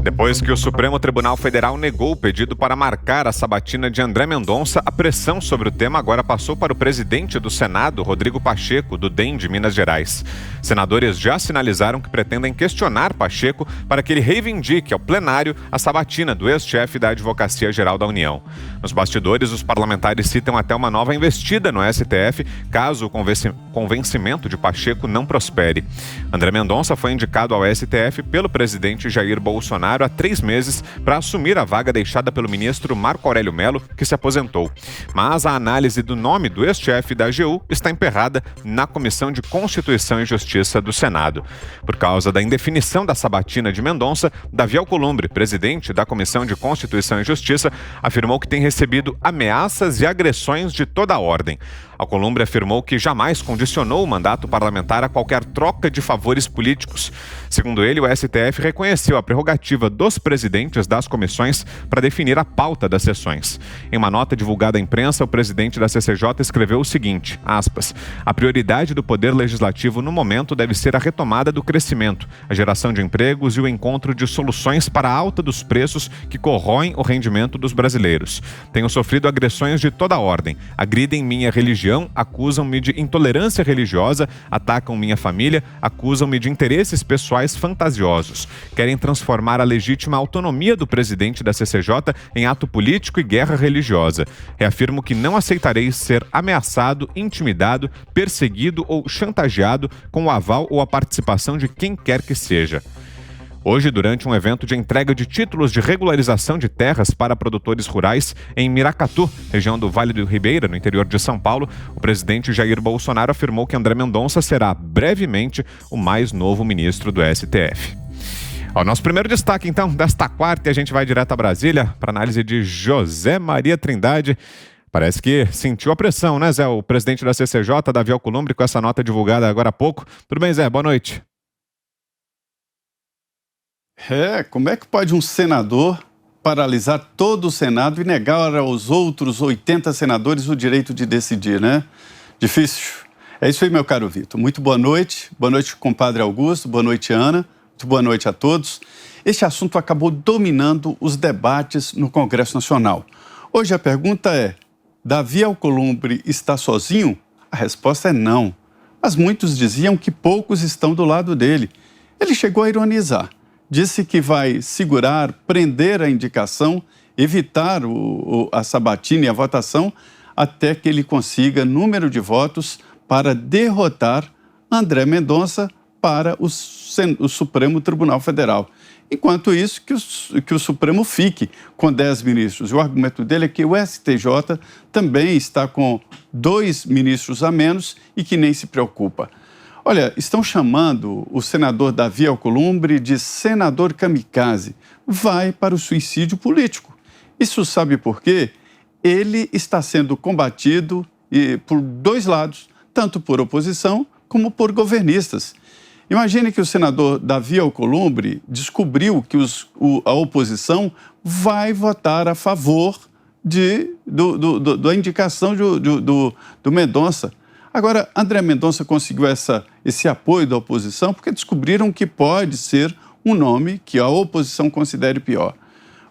Depois que o Supremo Tribunal Federal negou o pedido para marcar a sabatina de André Mendonça, a pressão sobre o tema agora passou para o presidente do Senado, Rodrigo Pacheco, do DEM de Minas Gerais. Senadores já sinalizaram que pretendem questionar Pacheco para que ele reivindique ao plenário a sabatina do ex-chefe da Advocacia Geral da União. Nos bastidores, os parlamentares citam até uma nova investida no STF, caso o convencimento de Pacheco não prospere. André Mendonça foi indicado ao STF pelo presidente Jair Bolsonaro há 3 meses para assumir a vaga deixada pelo ministro Marco Aurélio Mello, que se aposentou. Mas a análise do nome do ex-chefe da AGU está emperrada na Comissão de Constituição e Justiça do Senado. Por causa da indefinição da sabatina de Mendonça, Davi Alcolumbre, presidente da Comissão de Constituição e Justiça, afirmou que tem recebido ameaças e agressões de toda a ordem. Alcolumbre afirmou que jamais condicionou o mandato parlamentar a qualquer troca de favores políticos. Segundo ele, o STF reconheceu a prerrogativa dos presidentes das comissões para definir a pauta das sessões. Em uma nota divulgada à imprensa, o presidente da CCJ escreveu o seguinte, aspas, a prioridade do Poder Legislativo no momento deve ser a retomada do crescimento, a geração de empregos e o encontro de soluções para a alta dos preços que corroem o rendimento dos brasileiros. Tenho sofrido agressões de toda a ordem, agridem minha religião, acusam-me de intolerância religiosa, atacam minha família, acusam-me de interesses pessoais fantasiosos. Querem transformar a legítima autonomia do presidente da CCJ em ato político e guerra religiosa. Reafirmo que não aceitarei ser ameaçado, intimidado, perseguido ou chantageado com o aval ou a participação de quem quer que seja. Hoje, durante um evento de entrega de títulos de regularização de terras para produtores rurais em Miracatu, região do Vale do Ribeira, no interior de São Paulo, o presidente Jair Bolsonaro afirmou que André Mendonça será brevemente o mais novo ministro do STF. Nosso primeiro destaque, então, desta quarta, e a gente vai direto a Brasília para análise de José Maria Trindade. Parece que sentiu a pressão, né, Zé? O presidente da CCJ, Davi Alcolumbre, com essa nota divulgada agora há pouco. Tudo bem, Zé? Boa noite. Como é que pode um senador paralisar todo o Senado e negar aos outros 80 senadores o direito de decidir, né? Difícil. É isso aí, meu caro Vitor. Muito boa noite, compadre Augusto, boa noite, Ana, muito boa noite a todos. Este assunto acabou dominando os debates no Congresso Nacional. Hoje a pergunta é, Davi Alcolumbre está sozinho? A resposta é não, mas muitos diziam que poucos estão do lado dele. Ele chegou a ironizar. Disse que vai segurar, prender a indicação, evitar a sabatina e a votação até que ele consiga número de votos para derrotar André Mendonça para o Supremo Tribunal Federal. Enquanto isso, que o Supremo fique com 10 ministros. O argumento dele é que o STJ também está com 2 ministros a menos e que nem se preocupa. Olha, estão chamando o senador Davi Alcolumbre de senador kamikaze. Vai para o suicídio político. Isso sabe por quê? Ele está sendo combatido por 2 lados, tanto por oposição como por governistas. Imagine que o senador Davi Alcolumbre descobriu que a oposição vai votar a favor da indicação do Mendonça. Agora, André Mendonça conseguiu esse apoio da oposição porque descobriram que pode ser um nome que a oposição considere pior.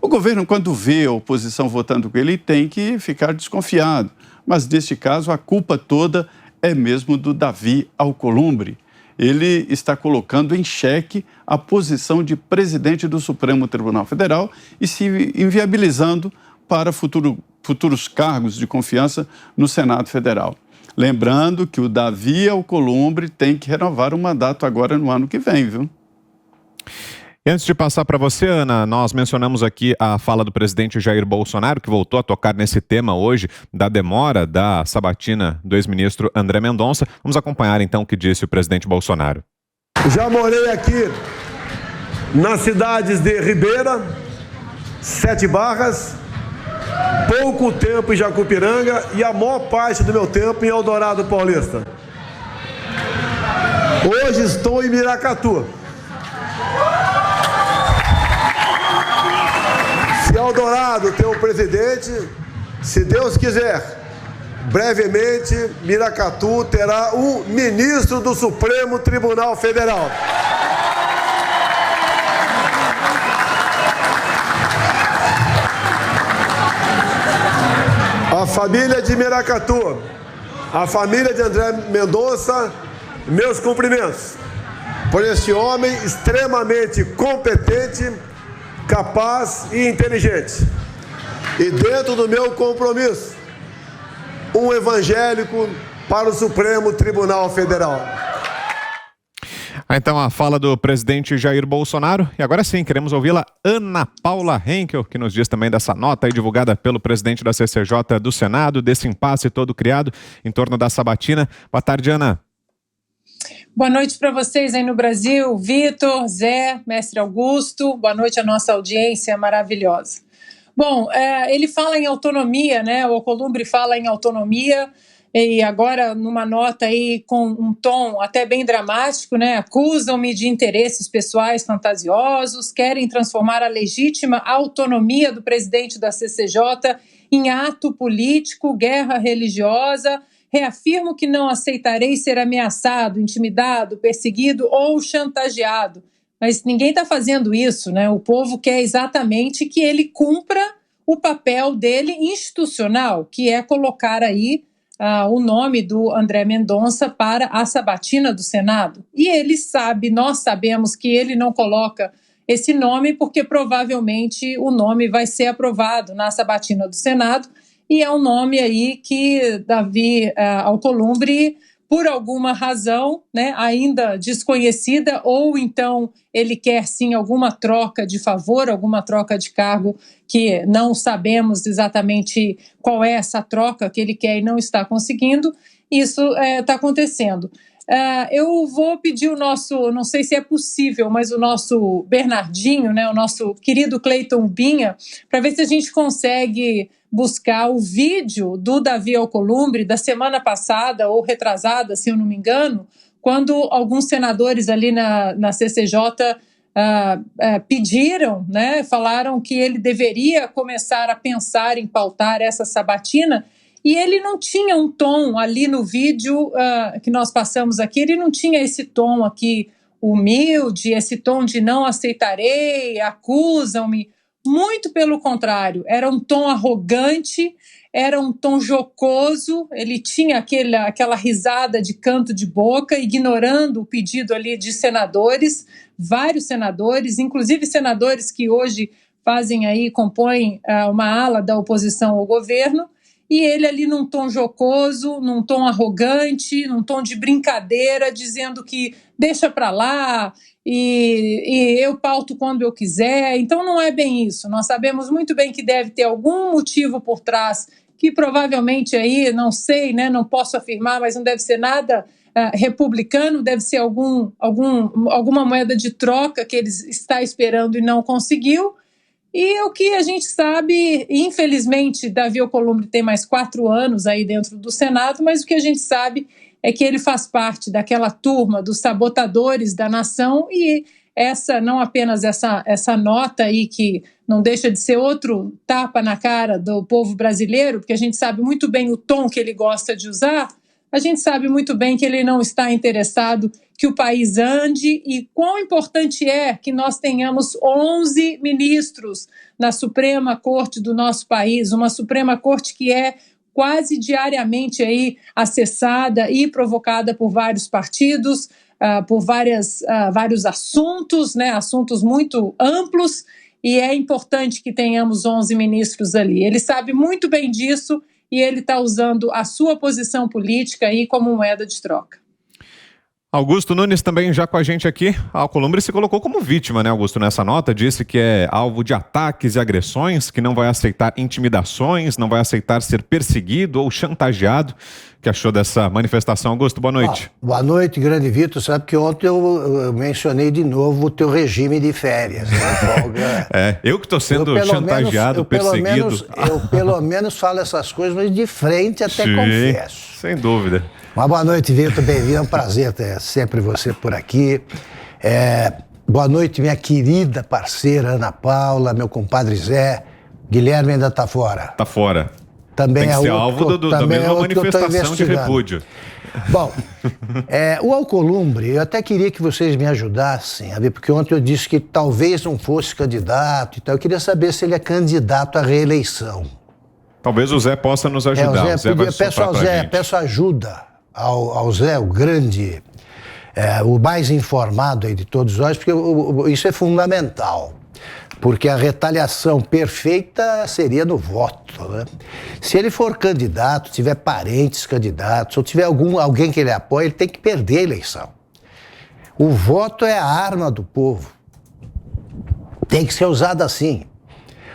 O governo, quando vê a oposição votando com ele, tem que ficar desconfiado. Mas, neste caso, a culpa toda é mesmo do Davi Alcolumbre. Ele está colocando em xeque a posição de presidente do Supremo Tribunal Federal e se inviabilizando para futuros cargos de confiança no Senado Federal. Lembrando que o Davi Alcolumbre tem que renovar o mandato agora no ano que vem, viu? E antes de passar para você, Ana, nós mencionamos aqui a fala do presidente Jair Bolsonaro, que voltou a tocar nesse tema hoje, da demora da sabatina do ex-ministro André Mendonça. Vamos acompanhar então o que disse o presidente Bolsonaro. Já morei aqui nas cidades de Ribeira, 7 Barras, pouco tempo em Jacupiranga e a maior parte do meu tempo em Eldorado Paulista. Hoje estou em Miracatu. Se Eldorado tem um presidente, se Deus quiser, brevemente Miracatu terá um ministro do Supremo Tribunal Federal. a família de Miracatu, a família de André Mendonça, meus cumprimentos por este homem extremamente competente, capaz e inteligente. E dentro do meu compromisso, um evangélico para o Supremo Tribunal Federal. Então, a fala do presidente Jair Bolsonaro. E agora sim, queremos ouvi-la, Ana Paula Henkel, que nos diz também dessa nota aí divulgada pelo presidente da CCJ do Senado, desse impasse todo criado em torno da sabatina. Boa tarde, Ana. Boa noite para vocês aí no Brasil, Vitor, Zé, mestre Augusto. Boa noite à nossa audiência maravilhosa. Bom, ele fala em autonomia, né? O Alcolumbre fala em autonomia. E agora, numa nota aí com um tom até bem dramático, né? Acusam-me de interesses pessoais fantasiosos, querem transformar a legítima autonomia do presidente da CCJ em ato político, guerra religiosa. Reafirmo que não aceitarei ser ameaçado, intimidado, perseguido ou chantageado. Mas ninguém está fazendo isso, né? O povo quer exatamente que ele cumpra o papel dele institucional, que é colocar aí o nome do André Mendonça para a sabatina do Senado. E ele sabe, nós sabemos que ele não coloca esse nome porque provavelmente o nome vai ser aprovado na sabatina do Senado e é um nome aí que Davi Alcolumbre, por alguma razão, né, ainda desconhecida, ou então ele quer sim alguma troca de favor, alguma troca de cargo que não sabemos exatamente qual é essa troca que ele quer e não está conseguindo, isso está acontecendo. Eu vou pedir o nosso, não sei se é possível, mas o nosso Bernardinho, né, o nosso querido Cleiton Binha, para ver se a gente consegue buscar o vídeo do Davi Alcolumbre da semana passada, ou retrasada, se eu não me engano, quando alguns senadores ali na CCJ pediram, né, falaram que ele deveria começar a pensar em pautar essa sabatina, e ele não tinha um tom ali no vídeo que nós passamos aqui, ele não tinha esse tom aqui humilde, esse tom de não aceitarei, acusam-me. Muito pelo contrário, era um tom arrogante, era um tom jocoso, ele tinha aquela risada de canto de boca, ignorando o pedido ali de senadores, vários senadores, inclusive senadores que hoje compõem uma ala da oposição ao governo, e ele ali num tom jocoso, num tom arrogante, num tom de brincadeira, dizendo que deixa para lá e eu pauto quando eu quiser. Então não é bem isso. Nós sabemos muito bem que deve ter algum motivo por trás, que provavelmente aí, não sei, né, não posso afirmar, mas não deve ser nada republicano, deve ser alguma moeda de troca que ele está esperando e não conseguiu. E o que a gente sabe, infelizmente, Davi Alcolumbre tem mais 4 anos aí dentro do Senado, mas o que a gente sabe é que ele faz parte daquela turma dos sabotadores da nação e não apenas essa nota aí que não deixa de ser outro tapa na cara do povo brasileiro, porque a gente sabe muito bem o tom que ele gosta de usar, a gente sabe muito bem que ele não está interessado que o país ande e quão importante é que nós tenhamos 11 ministros na Suprema Corte do nosso país, uma Suprema Corte que é quase diariamente aí acessada e provocada por vários partidos, por vários assuntos, né, assuntos muito amplos, e é importante que tenhamos 11 ministros ali. Ele sabe muito bem disso e ele está usando a sua posição política aí como moeda de troca. Augusto Nunes também já com a gente aqui. Alcolumbre se colocou como vítima, né, Augusto, nessa nota, disse que é alvo de ataques e agressões, que não vai aceitar intimidações, não vai aceitar ser perseguido ou chantageado. O que achou dessa manifestação, Augusto? Boa noite. Boa noite, grande Vitor. Sabe que ontem eu mencionei de novo o teu regime de férias. Né? Eu que estou sendo chantageado, perseguido. Eu pelo menos falo essas coisas, mas de frente até confesso. Sem dúvida. Uma boa noite, Vitor, bem-vindo, é um prazer ter sempre você por aqui. Boa noite, minha querida parceira Ana Paula, meu compadre Zé. Guilherme ainda está fora. Está fora. Também tem que ser alvo da mesma manifestação de repúdio. Bom, o Alcolumbre, eu até queria que vocês me ajudassem a ver, porque ontem eu disse que talvez não fosse candidato e tal. Eu queria saber se ele é candidato à reeleição. Talvez o Zé possa nos ajudar. O Zé peço ajuda ao Zé, o grande, o mais informado aí de todos nós, porque isso é fundamental. Porque a retaliação perfeita seria no voto, né? Se ele for candidato, tiver parentes candidatos, ou tiver alguém que ele apoia, ele tem que perder a eleição. O voto é a arma do povo. Tem que ser usado assim.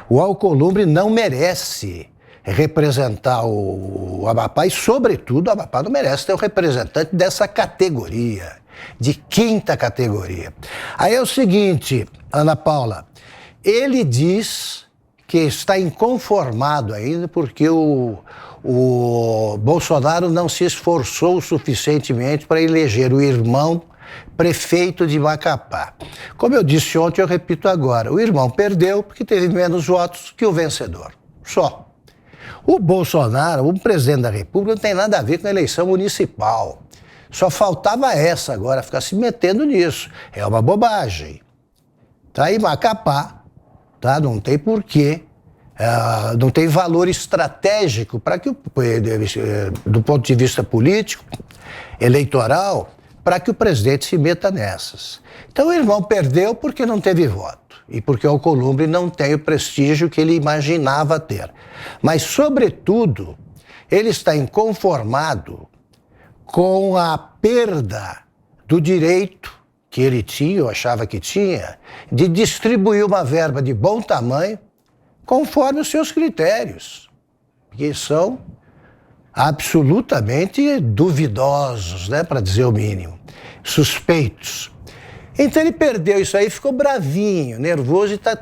O Alcolumbre não merece representar o Amapá e, sobretudo, o Amapá não merece ter um representante dessa categoria, de quinta categoria. Aí é o seguinte, Ana Paula, ele diz que está inconformado ainda porque o Bolsonaro não se esforçou suficientemente para eleger o irmão prefeito de Macapá. Como eu disse ontem, eu repito agora, o irmão perdeu porque teve menos votos que o vencedor. Só. O Bolsonaro, o presidente da República, não tem nada a ver com a eleição municipal. Só faltava essa agora, ficar se metendo nisso. É uma bobagem. Tá aí Macapá, tá? Não tem porquê, não tem valor estratégico para que, do ponto de vista político, eleitoral, para que o presidente se meta nessas. Então o irmão perdeu porque não teve voto e porque o Alcolumbre não tem o prestígio que ele imaginava ter. Mas, sobretudo, ele está inconformado com a perda do direito que ele tinha, ou achava que tinha, de distribuir uma verba de bom tamanho conforme os seus critérios, que são absolutamente duvidosos, né, para dizer o mínimo, suspeitos. Então ele perdeu isso aí, ficou bravinho, nervoso e está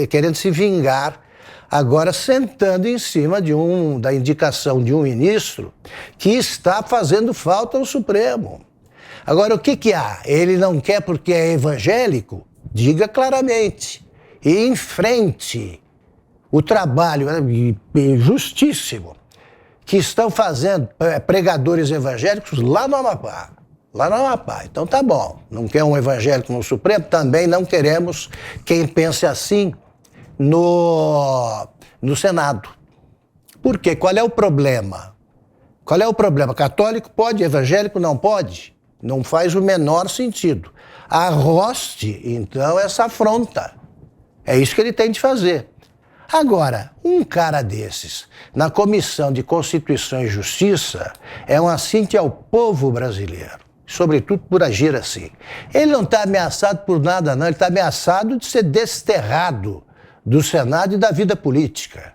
querendo se vingar, agora sentando em cima da indicação de um ministro que está fazendo falta ao Supremo. Agora, o que há? Ele não quer porque é evangélico? Diga claramente. E enfrente o trabalho justíssimo que estão fazendo pregadores evangélicos lá no Amapá. Lá no Amapá. Então tá bom. Não quer um evangélico no Supremo? Também não queremos quem pense assim no Senado. Por quê? Qual é o problema? Qual é o problema? Católico pode, evangélico não pode? Não faz o menor sentido. Arroste, então, essa afronta. É isso que ele tem de fazer. Agora, um cara desses, na Comissão de Constituição e Justiça, é um assinte ao povo brasileiro, sobretudo por agir assim. Ele não está ameaçado por nada, não. Ele está ameaçado de ser desterrado do Senado e da vida política.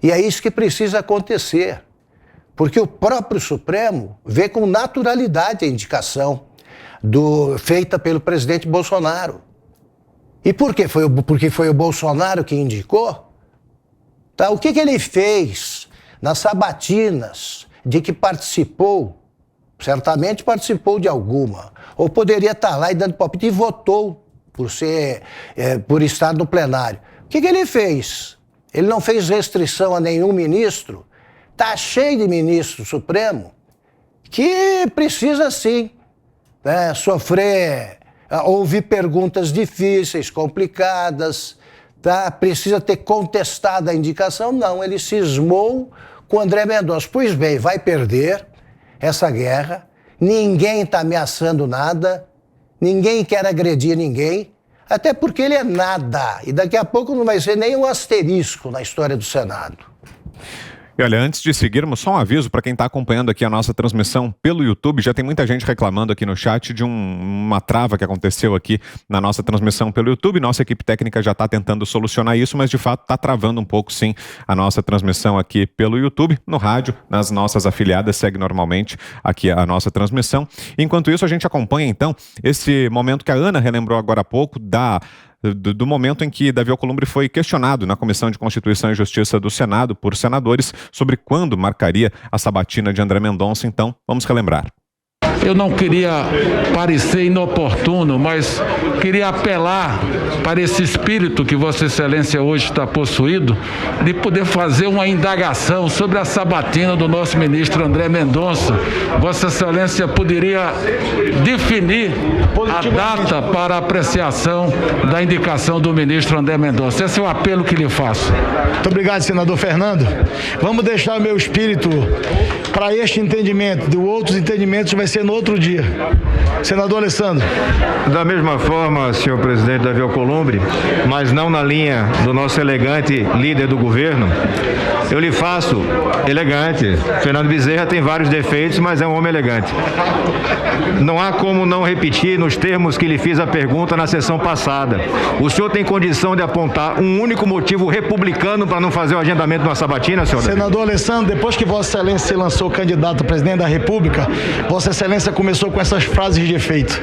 E é isso que precisa acontecer. Porque o próprio Supremo vê com naturalidade a indicação feita pelo presidente Bolsonaro. E por quê? Porque foi o Bolsonaro que indicou? Tá? O que ele fez nas sabatinas de que participou? Certamente participou de alguma. Ou poderia estar lá e dando palpite e votou por estar no plenário. O que ele fez? Ele não fez restrição a nenhum ministro. Está cheio de ministro Supremo que precisa, sim, né, ouvir perguntas difíceis, complicadas, tá? Precisa ter contestado a indicação. Não, ele cismou com André Mendonça. Pois bem, vai perder essa guerra, ninguém está ameaçando nada, ninguém quer agredir ninguém, até porque ele é nada, e daqui a pouco não vai ser nem um asterisco na história do Senado. E olha, antes de seguirmos, só um aviso para quem está acompanhando aqui a nossa transmissão pelo YouTube. Já tem muita gente reclamando aqui no chat de uma trava que aconteceu aqui na nossa transmissão pelo YouTube. Nossa equipe técnica já está tentando solucionar isso, mas de fato está travando um pouco, sim, a nossa transmissão aqui pelo YouTube. No rádio, nas nossas afiliadas, segue normalmente aqui a nossa transmissão. Enquanto isso, a gente acompanha, então, esse momento que a Ana relembrou agora há pouco do momento em que Davi Alcolumbre foi questionado na Comissão de Constituição e Justiça do Senado por senadores sobre quando marcaria a sabatina de André Mendonça. Então, vamos relembrar. eu não queria parecer inoportuno, mas queria apelar para esse espírito que Vossa Excelência hoje está possuído, de poder fazer uma indagação sobre a sabatina do nosso ministro André Mendonça. Vossa Excelência poderia definir a data para a apreciação da indicação do ministro André Mendonça. Esse é o apelo que lhe faço. Muito obrigado, senador Fernando. Vamos deixar o meu espírito para este entendimento. De outros entendimentos vai ser no outro dia. Senador Alessandro. Da mesma forma, senhor presidente Davi Alcolumbre, mas não na linha do nosso elegante líder do governo, eu lhe faço elegante. Fernando Bezerra tem vários defeitos, mas é um homem elegante. Não há como não repetir nos termos que lhe fiz a pergunta na sessão passada. O senhor tem condição de apontar um único motivo republicano para não fazer o agendamento de uma sabatina, senhor? Senador Alessandro, depois que Vossa Excelência se lançou candidato a presidente da República, Vossa Excelência começou com essas frases de efeito.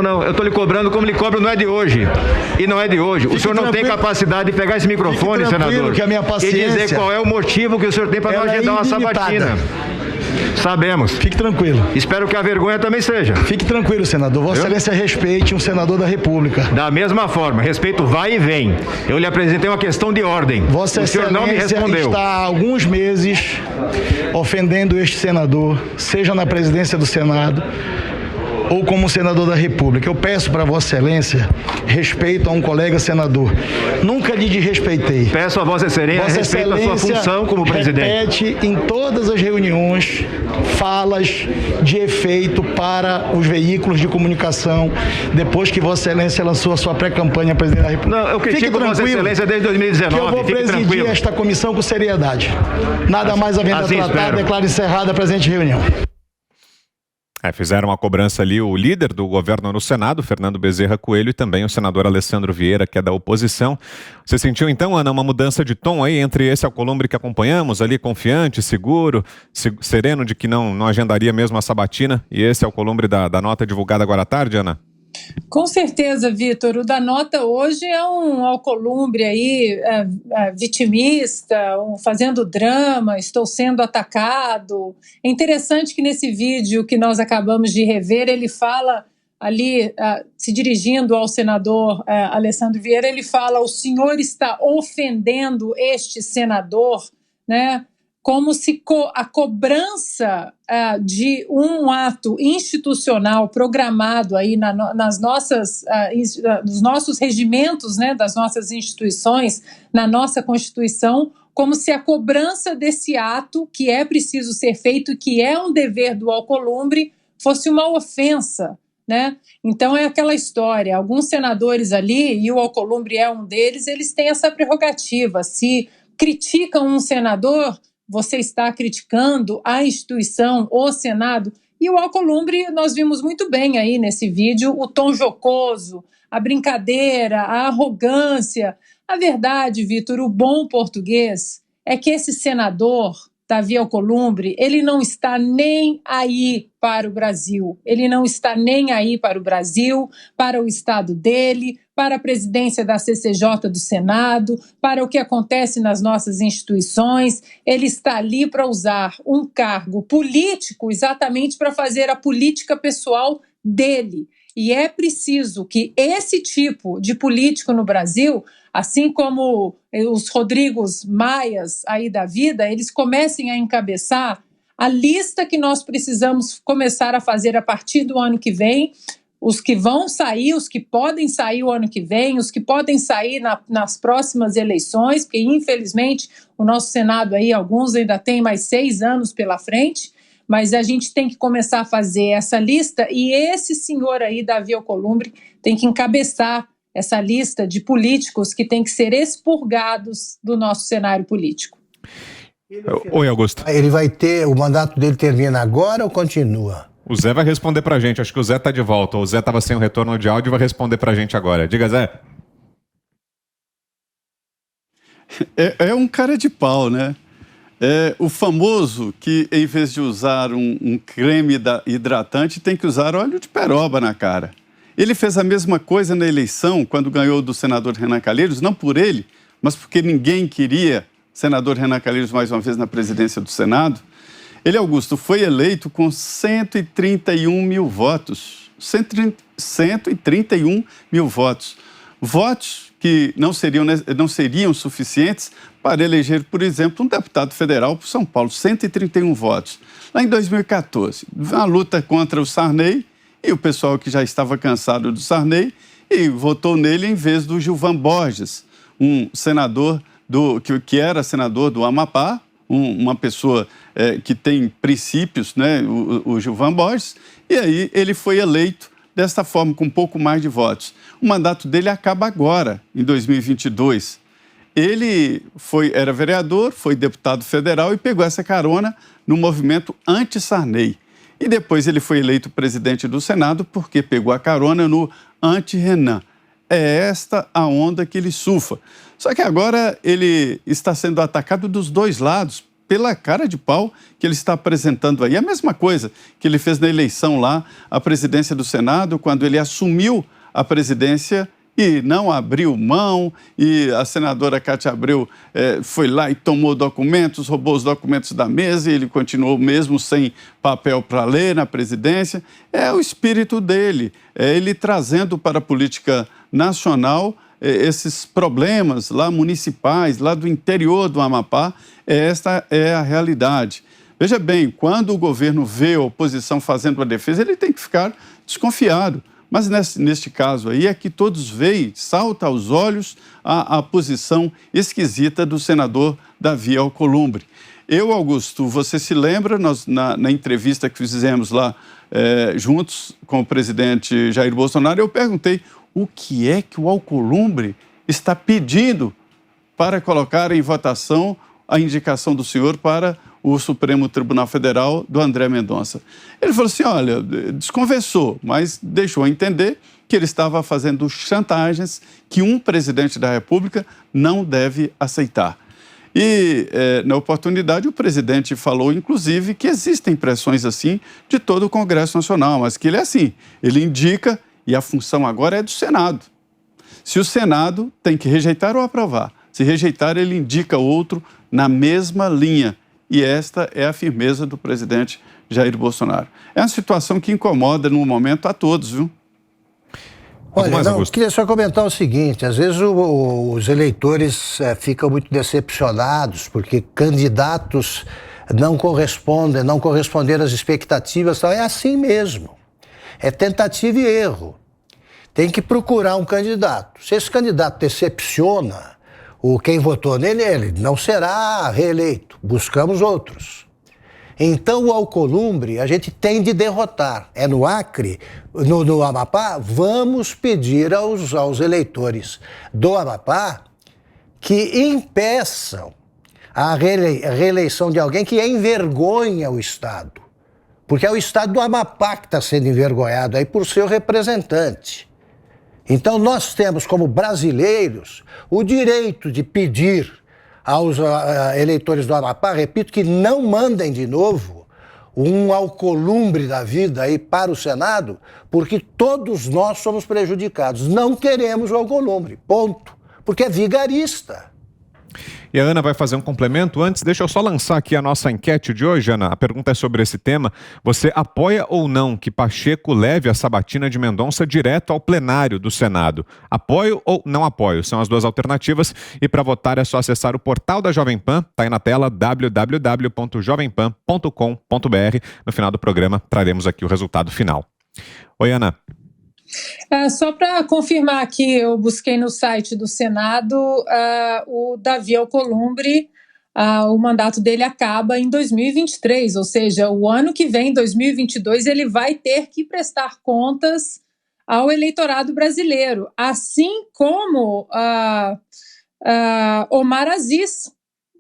Não, eu estou lhe cobrando como lhe cobro, não é de hoje. E não é de hoje. O senhor não tem capacidade de pegar esse microfone, senador, que a minha paciência, e dizer qual é o motivo que o senhor tem para não agendar uma sabatina. Sabemos. Fique tranquilo. Espero que a vergonha também seja. Fique tranquilo, senador. Vossa Excelência respeite um senador da República. Da mesma forma, respeito vai e vem. Eu lhe apresentei uma questão de ordem. Vossa o senhor não me respondeu. Está há alguns meses ofendendo este senador, seja na presidência do Senado ou como senador da República. Eu peço para Vossa Excelência respeito a um colega senador. Nunca lhe desrespeitei. Peço a Vossa Excelência respeito à sua função como presidente. Repete em todas as reuniões falas de efeito para os veículos de comunicação depois que Vossa Excelência lançou a sua pré-campanha a presidente da República. Não, eu critico Vossa Excelência desde 2019. Que eu vou presidir esta comissão com seriedade. Nada mais havendo a tratar, declaro encerrada a presente reunião. Fizeram a cobrança ali o líder do governo no Senado, Fernando Bezerra Coelho, e também o senador Alessandro Vieira, que é da oposição. Você sentiu então, Ana, uma mudança de tom aí entre esse Alcolumbre que acompanhamos ali, confiante, seguro, sereno de que não agendaria mesmo a sabatina, e esse Alcolumbre da nota divulgada agora à tarde, Ana? Com certeza, Vitor. O da nota hoje é um Alcolumbre aí, vitimista, fazendo drama, estou sendo atacado. É interessante que nesse vídeo que nós acabamos de rever, ele fala ali, se dirigindo ao senador Alessandro Vieira, ele fala: o senhor está ofendendo este senador, né? Como se a cobrança de um ato institucional programado aí nos nossos regimentos, né, das nossas instituições, na nossa Constituição, como se a cobrança desse ato, que é preciso ser feito, que é um dever do Alcolumbre, fosse uma ofensa, né? Então é aquela história, alguns senadores ali, e o Alcolumbre é um deles, eles têm essa prerrogativa. Se criticam um senador, você está criticando a instituição, o Senado. E o Alcolumbre, nós vimos muito bem aí nesse vídeo, o tom jocoso, a brincadeira, a arrogância. A verdade, Vitor, o bom português é que esse senador, Davi Alcolumbre, ele não está nem aí para o Brasil. Ele não está nem aí para o Brasil, para o estado dele, para a presidência da CCJ do Senado, para o que acontece nas nossas instituições. Ele está ali para usar um cargo político exatamente para fazer a política pessoal dele. E é preciso que esse tipo de político no Brasil, assim como os Rodrigos Maias aí da vida, eles comecem a encabeçar a lista que nós precisamos começar a fazer a partir do ano que vem, os que vão sair, os que podem sair o ano que vem, os que podem sair nas próximas eleições, porque infelizmente o nosso Senado aí, alguns ainda tem mais 6 anos pela frente, mas a gente tem que começar a fazer essa lista, e esse senhor aí, Davi Alcolumbre, tem que encabeçar essa lista de políticos que tem que ser expurgados do nosso cenário político. Oi, Augusto. Ele vai ter, o mandato dele termina agora ou continua? O Zé vai responder pra gente, acho que o Zé tá de volta. O Zé tava sem o retorno de áudio e vai responder pra gente agora. Diga, Zé. É um cara de pau, né? É o famoso que, em vez de usar um creme hidratante, tem que usar óleo de peroba na cara. Ele fez a mesma coisa na eleição, quando ganhou do senador Renan Calheiros, não por ele, mas porque ninguém queria senador Renan Calheiros mais uma vez na presidência do Senado. Ele, Augusto, foi eleito com 131 mil votos. 131 mil votos. Votos que não seriam suficientes para eleger, por exemplo, um deputado federal por São Paulo. 131 votos. Lá em 2014, uma luta contra o Sarney, e o pessoal que já estava cansado do Sarney, e votou nele em vez do Gilvan Borges, um senador que era senador do Amapá, uma pessoa que tem princípios, né, o Gilvan Borges, e aí ele foi eleito desta forma, com um pouco mais de votos. O mandato dele acaba agora, em 2022. Ele era vereador, foi deputado federal e pegou essa carona no movimento anti-Sarney. E depois ele foi eleito presidente do Senado porque pegou a carona no anti-Renan. É esta a onda que ele surfa. Só que agora ele está sendo atacado dos dois lados pela cara de pau que ele está apresentando aí. A mesma coisa que ele fez na eleição lá, a presidência do Senado, quando ele assumiu a presidência e não abriu mão, e a senadora Cátia Abreu foi lá e tomou documentos, roubou os documentos da mesa, e ele continuou mesmo sem papel para ler na presidência. É o espírito dele, é ele trazendo para a política nacional esses problemas lá municipais, lá do interior do Amapá. Esta é a realidade. Veja bem, quando o governo vê a oposição fazendo a defesa, ele tem que ficar desconfiado. Mas neste caso aí é que todos veem, salta aos olhos a posição esquisita do senador Davi Alcolumbre. Eu, Augusto, você se lembra, na entrevista que fizemos lá juntos com o presidente Jair Bolsonaro, eu perguntei o que é que o Alcolumbre está pedindo para colocar em votação a indicação do senhor para o Supremo Tribunal Federal do André Mendonça. Ele falou assim, olha, desconversou, mas deixou entender que ele estava fazendo chantagens que um presidente da República não deve aceitar. E, na oportunidade, o presidente falou, inclusive, que existem pressões assim de todo o Congresso Nacional, mas que ele é assim, ele indica e a função agora é do Senado. Se o Senado tem que rejeitar ou aprovar, se rejeitar, ele indica outro na mesma linha. E esta é a firmeza do presidente Jair Bolsonaro. É uma situação que incomoda, no momento, a todos, viu? Olha, eu queria só comentar o seguinte, às vezes os eleitores ficam muito decepcionados porque candidatos não corresponderam às expectativas, é assim mesmo, é tentativa e erro. Tem que procurar um candidato. Se esse candidato decepciona, quem votou nele, ele não será reeleito. Buscamos outros. Então, o Alcolumbre, a gente tem de derrotar. É no Acre, no Amapá, vamos pedir aos eleitores do Amapá que impeçam a reeleição de alguém que envergonha o Estado. Porque é o Estado do Amapá que está sendo envergonhado aí por seu representante. Então, nós temos, como brasileiros, o direito de pedir aos eleitores do Amapá, repito, que não mandem de novo um Alcolumbre da vida aí para o Senado, porque todos nós somos prejudicados. Não queremos o Alcolumbre, ponto. Porque é vigarista. E a Ana vai fazer um complemento. Antes, deixa eu só lançar aqui a nossa enquete de hoje, Ana. A pergunta é sobre esse tema. Você apoia ou não que Pacheco leve a sabatina de Mendonça direto ao plenário do Senado? Apoio ou não apoio? São as duas alternativas. E para votar é só acessar o portal da Jovem Pan. Está aí na tela, www.jovempan.com.br. No final do programa, traremos aqui o resultado final. Oi, Ana. Só para confirmar aqui, eu busquei no site do Senado, o Davi Alcolumbre, o mandato dele acaba em 2023, ou seja, o ano que vem, 2022, ele vai ter que prestar contas ao eleitorado brasileiro, assim como Omar Aziz,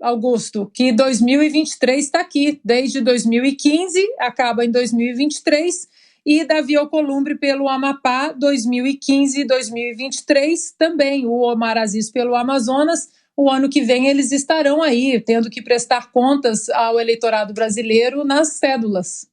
Augusto, que 2023 está aqui, desde 2015, acaba em 2023, e Davi Alcolumbre pelo Amapá, 2015 e 2023, também o Omar Aziz pelo Amazonas. O ano que vem eles estarão aí, tendo que prestar contas ao eleitorado brasileiro nas cédulas.